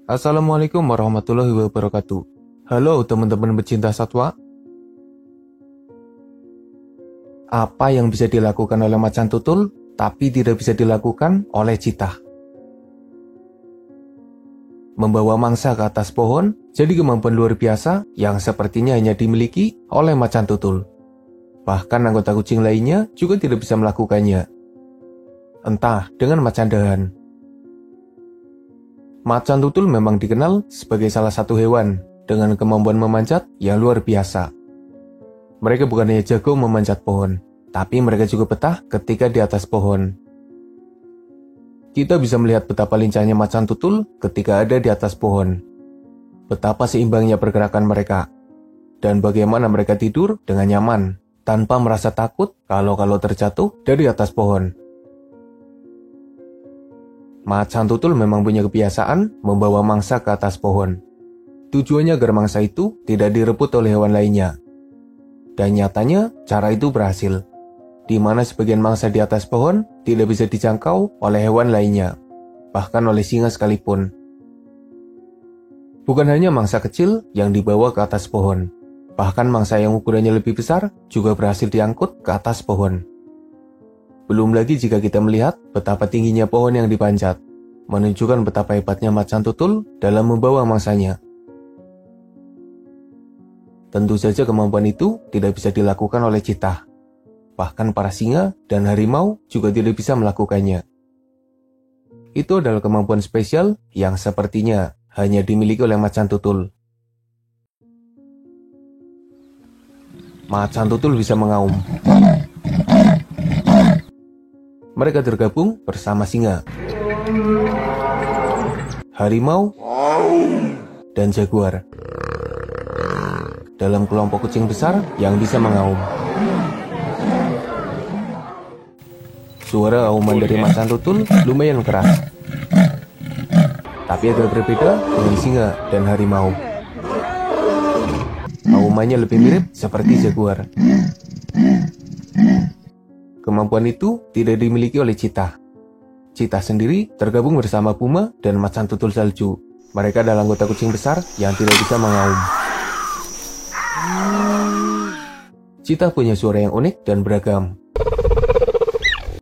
Assalamualaikum warahmatullahi wabarakatuh. Halo teman-teman pecinta satwa. Apa yang bisa dilakukan oleh macan tutul, tapi tidak bisa dilakukan oleh citah? Membawa mangsa ke atas pohon, jadi kemampuan luar biasa yang sepertinya hanya dimiliki oleh macan tutul. Bahkan anggota kucing lainnya juga tidak bisa melakukannya. Entah dengan macan dahan. Macan tutul memang dikenal sebagai salah satu hewan dengan kemampuan memanjat yang luar biasa. Mereka bukan hanya jago memanjat pohon, tapi mereka juga betah ketika di atas pohon. Kita bisa melihat betapa lincahnya macan tutul ketika ada di atas pohon. Betapa seimbangnya pergerakan mereka. Dan bagaimana mereka tidur dengan nyaman, tanpa merasa takut kalau terjatuh dari atas pohon. Macan tutul memang punya kebiasaan membawa mangsa ke atas pohon. Tujuannya agar mangsa itu tidak direbut oleh hewan lainnya. Dan nyatanya, cara itu berhasil. Di mana sebagian mangsa di atas pohon tidak bisa dijangkau oleh hewan lainnya, bahkan oleh singa sekalipun. Bukan hanya mangsa kecil yang dibawa ke atas pohon, bahkan mangsa yang ukurannya lebih besar juga berhasil diangkut ke atas pohon. Belum lagi jika kita melihat betapa tingginya pohon yang dipanjat, menunjukkan betapa hebatnya macan tutul dalam membawa mangsanya. Tentu saja kemampuan itu tidak bisa dilakukan oleh citah. Bahkan para singa dan harimau juga tidak bisa melakukannya. Itu adalah kemampuan spesial yang sepertinya hanya dimiliki oleh macan tutul. Macan tutul bisa mengaum. Mereka tergabung bersama singa, harimau, dan jaguar dalam kelompok kucing besar yang bisa mengaum. Suara auman dari macan tutul lumayan keras, tapi agak berbeda dengan singa dan harimau. Aumannya lebih mirip seperti jaguar. Kemampuan itu tidak dimiliki oleh citah. Citah sendiri tergabung bersama puma dan macan tutul salju. Mereka adalah anggota kucing besar yang tidak bisa mengaum. Citah punya suara yang unik dan beragam.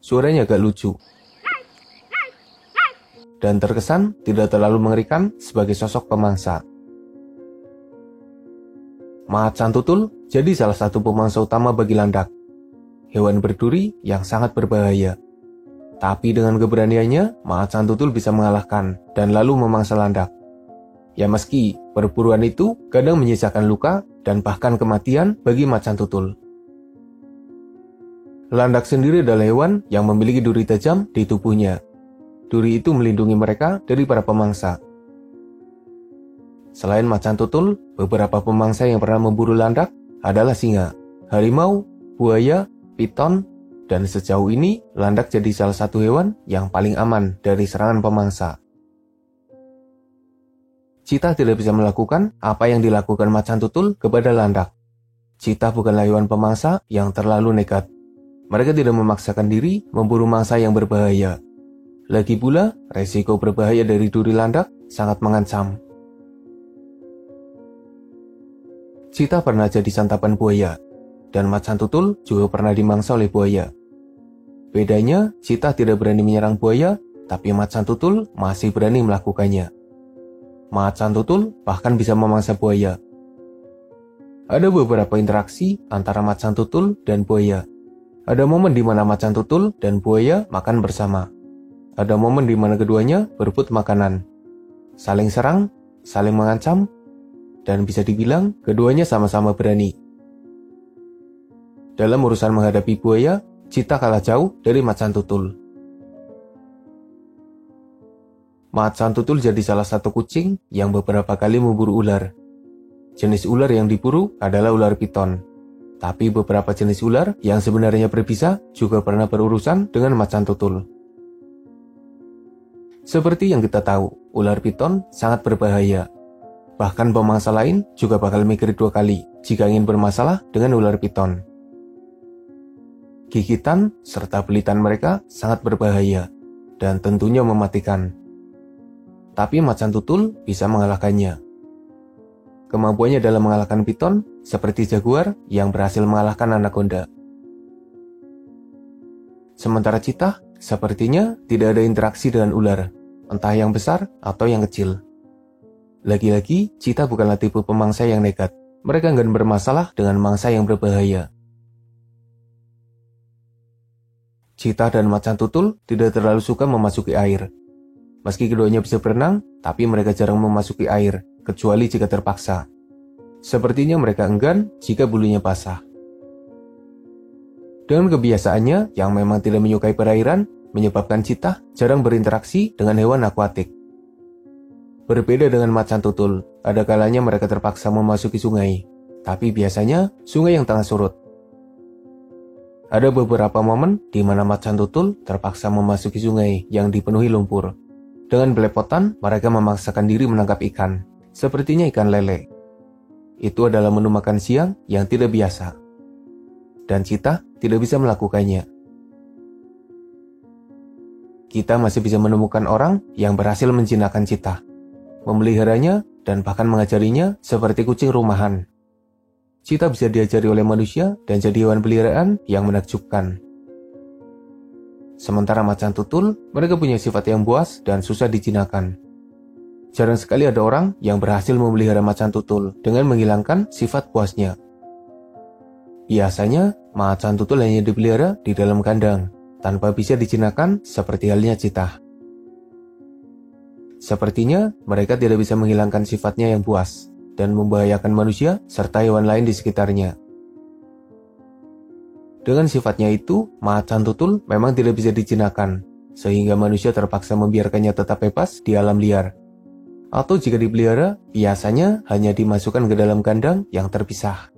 Suaranya agak lucu. Dan terkesan tidak terlalu mengerikan sebagai sosok pemangsa. Macan tutul jadi salah satu pemangsa utama bagi landak. Hewan berduri yang sangat berbahaya. Tapi dengan keberaniannya, macan tutul bisa mengalahkan dan lalu memangsa landak. Ya meski perburuan itu kadang menyisakan luka dan bahkan kematian bagi macan tutul. Landak sendiri adalah hewan yang memiliki duri tajam di tubuhnya. Duri itu melindungi mereka dari para pemangsa. Selain macan tutul, beberapa pemangsa yang pernah memburu landak adalah singa, harimau, buaya, piton, dan sejauh ini landak jadi salah satu hewan yang paling aman dari serangan pemangsa. Citah tidak bisa melakukan apa yang dilakukan macan tutul kepada landak. Citah bukanlah hewan pemangsa yang terlalu nekat. Mereka tidak memaksakan diri memburu mangsa yang berbahaya. Lagi pula, resiko berbahaya dari duri landak sangat mengancam. Citah pernah jadi santapan buaya, dan macan tutul juga pernah dimangsa oleh buaya. Bedanya, citah tidak berani menyerang buaya, tapi macan tutul masih berani melakukannya. Macan tutul bahkan bisa memangsa buaya. Ada beberapa interaksi antara macan tutul dan buaya. Ada momen di mana macan tutul dan buaya makan bersama. Ada momen di mana keduanya berebut makanan. Saling serang, saling mengancam, dan bisa dibilang keduanya sama-sama berani. Dalam urusan menghadapi buaya, citah kalah jauh dari macan tutul. Macan tutul jadi salah satu kucing yang beberapa kali memburu ular. Jenis ular yang diburu adalah ular piton. Tapi beberapa jenis ular yang sebenarnya berbisa juga pernah berurusan dengan macan tutul. Seperti yang kita tahu, ular piton sangat berbahaya. Bahkan pemangsa lain juga bakal mikir 2 kali jika ingin bermasalah dengan ular piton. Gigitan serta belitan mereka sangat berbahaya dan tentunya mematikan. tapi macan tutul bisa mengalahkannya. Kemampuannya dalam mengalahkan piton seperti jaguar yang berhasil mengalahkan anaconda. Sementara cheetah sepertinya tidak ada interaksi dengan ular, entah yang besar atau yang kecil. Lagi-lagi, cheetah bukanlah tipe pemangsa yang nekat. Mereka enggan bermasalah dengan mangsa yang berbahaya. Cheetah dan macan tutul tidak terlalu suka memasuki air. Meski keduanya bisa berenang, tapi mereka jarang memasuki air, kecuali jika terpaksa. Sepertinya mereka enggan jika bulunya basah. Dengan kebiasaannya yang memang tidak menyukai perairan, menyebabkan cheetah jarang berinteraksi dengan hewan akuatik. Berbeda dengan macan tutul, ada kalanya mereka terpaksa memasuki sungai, tapi biasanya sungai yang tengah surut. Ada beberapa momen di mana macan tutul terpaksa memasuki sungai yang dipenuhi lumpur. Dengan belepotan, mereka memaksakan diri menangkap ikan, sepertinya ikan lele. Itu adalah menu makan siang yang tidak biasa. Dan cheetah tidak bisa melakukannya. Kita masih bisa menemukan orang yang berhasil menjinakkan cheetah, memeliharanya, dan bahkan mengajarinya seperti kucing rumahan. Cheetah bisa diajari oleh manusia dan jadi hewan peliharaan yang menakjubkan. Sementara macan tutul, mereka punya sifat yang buas dan susah dijinakkan. Jarang sekali ada orang yang berhasil memelihara macan tutul dengan menghilangkan sifat buasnya. Biasanya, macan tutul hanya dipelihara di dalam kandang, tanpa bisa dijinakkan seperti halnya cheetah. Sepertinya, mereka tidak bisa menghilangkan sifatnya yang buas dan membahayakan manusia serta hewan lain di sekitarnya. Dengan sifatnya itu, macan tutul memang tidak bisa dijinakkan, sehingga manusia terpaksa membiarkannya tetap bebas di alam liar. Atau jika dipelihara, biasanya hanya dimasukkan ke dalam kandang yang terpisah.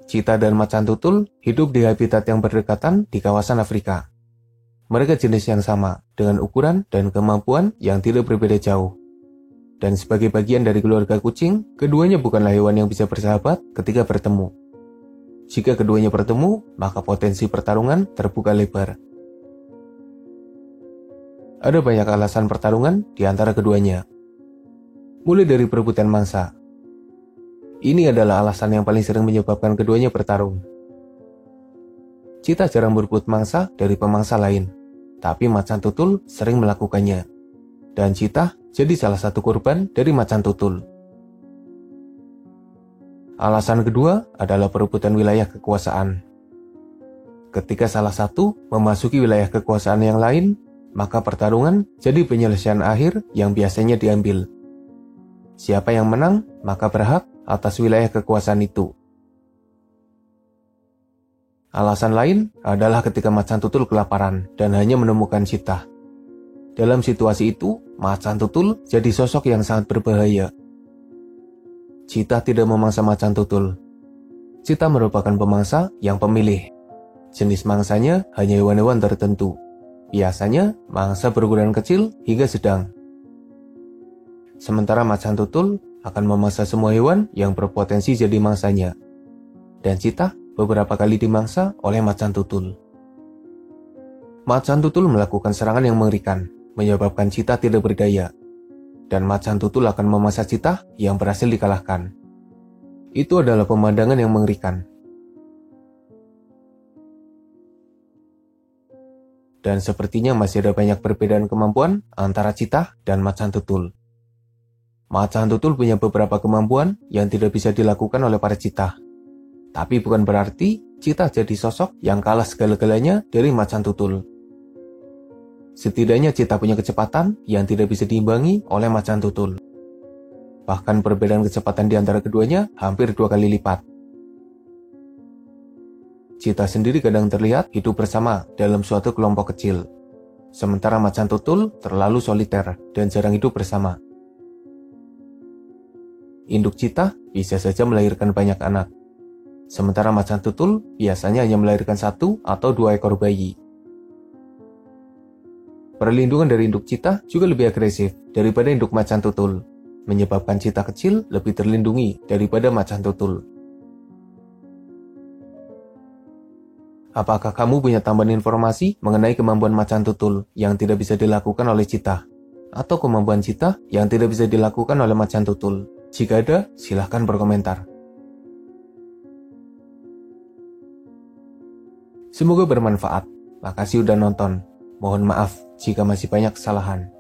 Cheetah dan macan tutul hidup di habitat yang berdekatan di kawasan Afrika. Mereka jenis yang sama, dengan ukuran dan kemampuan yang tidak berbeda jauh. Dan sebagai bagian dari keluarga kucing, keduanya bukanlah hewan yang bisa bersahabat ketika bertemu. Jika keduanya bertemu, maka potensi pertarungan terbuka lebar. Ada banyak alasan pertarungan di antara keduanya. Mulai dari perebutan mangsa. Ini adalah alasan yang paling sering menyebabkan keduanya bertarung. Cheetah jarang berebut mangsa dari pemangsa lain, tapi macan tutul sering melakukannya. Dan cheetah jadi salah satu korban dari macan tutul. Alasan kedua adalah perebutan wilayah kekuasaan. Ketika salah satu memasuki wilayah kekuasaan yang lain, maka pertarungan jadi penyelesaian akhir yang biasanya diambil. Siapa yang menang, maka berhak atas wilayah kekuasaan itu. Alasan lain adalah ketika macan tutul kelaparan dan hanya menemukan cheetah. Dalam situasi itu, macan tutul jadi sosok yang sangat berbahaya. Cheetah tidak memangsa macan tutul. Cheetah merupakan pemangsa yang pemilih. Jenis mangsanya hanya hewan-hewan tertentu. Biasanya mangsa berukuran kecil hingga sedang. Sementara macan tutul akan memangsa semua hewan yang berpotensi jadi mangsanya. Dan cheetah beberapa kali dimangsa oleh macan tutul. Macan tutul melakukan serangan yang mengerikan, menyebabkan cheetah tidak berdaya. Dan macan tutul akan memangsa cheetah yang berhasil dikalahkan. Itu adalah pemandangan yang mengerikan. Dan sepertinya masih ada banyak perbedaan kemampuan antara cheetah dan macan tutul. Macan tutul punya beberapa kemampuan yang tidak bisa dilakukan oleh para cheetah. Tapi bukan berarti cheetah jadi sosok yang kalah segala-galanya dari macan tutul. Setidaknya cheetah punya kecepatan yang tidak bisa diimbangi oleh macan tutul. Bahkan perbedaan kecepatan di antara keduanya hampir 2 kali lipat. Cheetah sendiri kadang terlihat hidup bersama dalam suatu kelompok kecil. Sementara macan tutul terlalu soliter dan jarang hidup bersama. Induk cheetah bisa saja melahirkan banyak anak. Sementara macan tutul biasanya hanya melahirkan 1 atau 2 ekor bayi. Perlindungan dari induk cheetah juga lebih agresif daripada induk macan tutul, menyebabkan cheetah kecil lebih terlindungi daripada macan tutul. Apakah kamu punya tambahan informasi mengenai kemampuan macan tutul yang tidak bisa dilakukan oleh Cheetah? Atau kemampuan Cheetah yang tidak bisa dilakukan oleh macan tutul? Jika ada, silahkan berkomentar. Semoga bermanfaat. Makasih udah nonton. Mohon maaf jika masih banyak kesalahan.